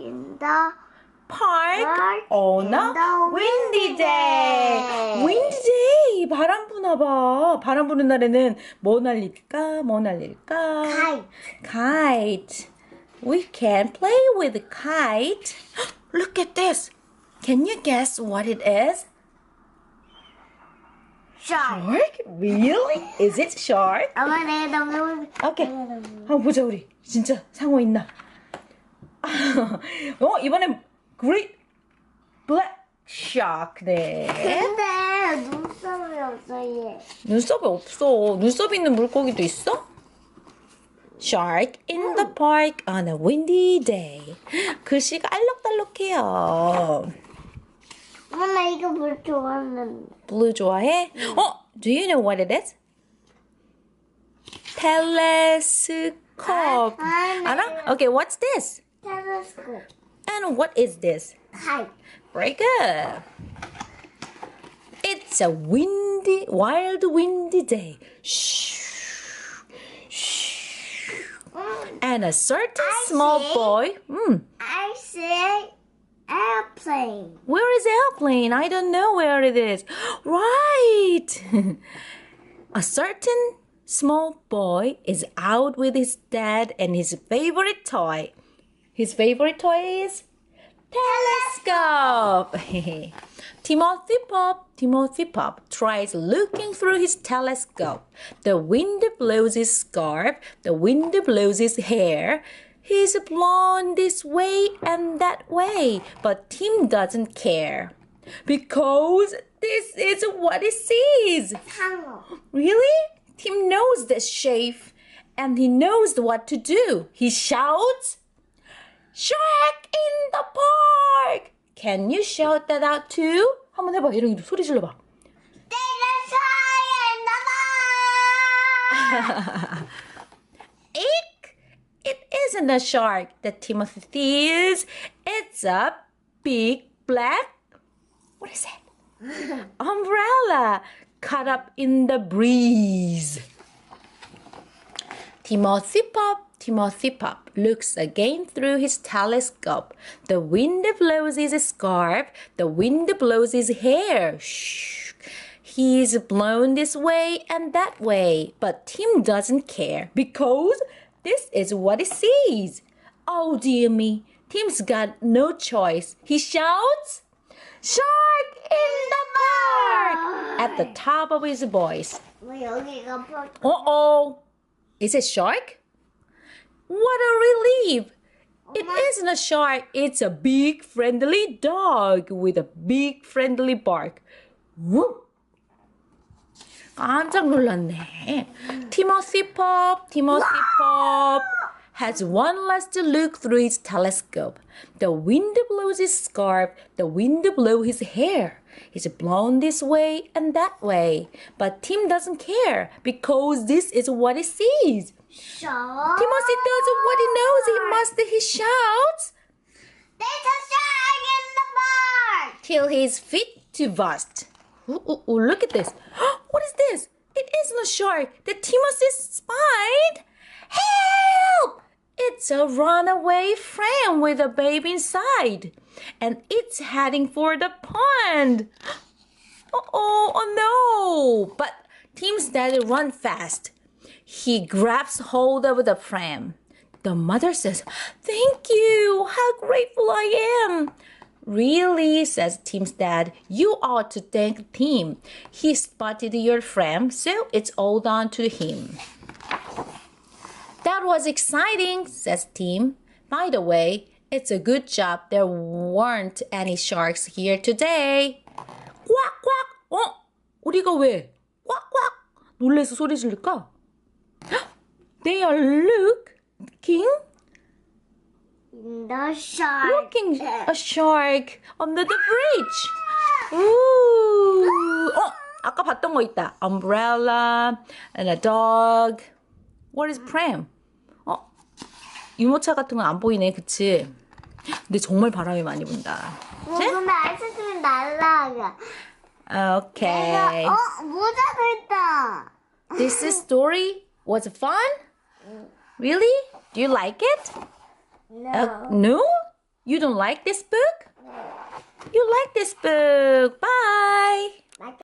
in the park on a windy day. Windy day. 바람 부나 봐. 바람 부는 날에는 뭐 날릴까? 뭐 날릴까? kite. Kite. We can play with a kite. Look at this. Can you guess what it is? Shark. Really? Is it shark? 엄마 내가 너무 오케이. 한번 보자 우리. 진짜 상어 있나? 이번엔 Great Black Shark. 네. 근데 눈썹이 없어 얘. 눈썹이 없어. 눈썹 있는 물고기도 있어? Shark in the park on a windy day. 글씨가 알록달록해요. 엄마 나 이거 물 좋아하는데. Blue 좋아해? Do you know what it is? Telescope. 알아? Okay, what's this? telescope. And what is this? kite. Very good. It's a wild windy day. Shh. Shh. And a certain small boy. I say airplane. Where is airplane? I don't know where it is. Right. A certain small boy is out with his dad and his favorite toy. His favorite toy is telescope. Timothy Pop tries looking through his telescope. The wind blows his scarf. The wind blows his hair. He's blown this way and that way, but Tim doesn't care. Because this is what he sees. 상어. Really? Tim knows the shape and he knows what to do. He shouts, Shark in the park! Can you shout that out too? 한번 해봐. 이런 소리 질러봐. There's a shark in the park. Eek! It isn't a shark that Timothy sees. It's a big black, what is it? Umbrella caught up in the breeze. Timothy Pop looks again through his telescope. The wind blows his scarf. The wind blows his hair. Shh. He's blown this way and that way, but Tim doesn't care because this is what he sees. Oh dear me, Tim's got no choice. He shouts, Shark in the park! At the top of his voice. 뭐 여기가 park. Uh-oh. Is it shark? What a relief! It isn't a shark. It's a big friendly dog with a big friendly bark. Whoop! 깜짝 놀랐네. Timothy Pop has one last look through his telescope. The wind blows his scarf. The wind blows his hair. He's blown this way and that way. But Tim doesn't care because this is what he sees. Shark. Timothy does what he knows he shouts There's a shark in the park. till his feet to bust. Ooh, look at this. What is this? It isn't a shark that Timothy spied. Help! It's a runaway friend with a baby inside. And it's heading for the pond. Oh no! But Tim's dad runs fast. He grabs hold of the pram. The mother says, Thank you! How grateful I am! Really, says Tim's dad, you ought to thank Tim. He spotted your pram, so it's all down to him. That was exciting, says Tim. By the way, it's a good job there weren't any sharks here today. 꽉꽉! 우리가 왜 꽉꽉 놀래서 소리 지를까? They are looking The shark. looking a shark under the bridge. Ooh. 아까 봤던 거 있다. Umbrella and a dog. What is pram? 유모차 같은 건 안 보이네, 그치? 근데 정말 바람이 많이 분다. 근데 아이스크림 날라가. Okay. 모자도 있다. This story was fun? Really? Do you like it? No. No? You don't like this book? You like this book.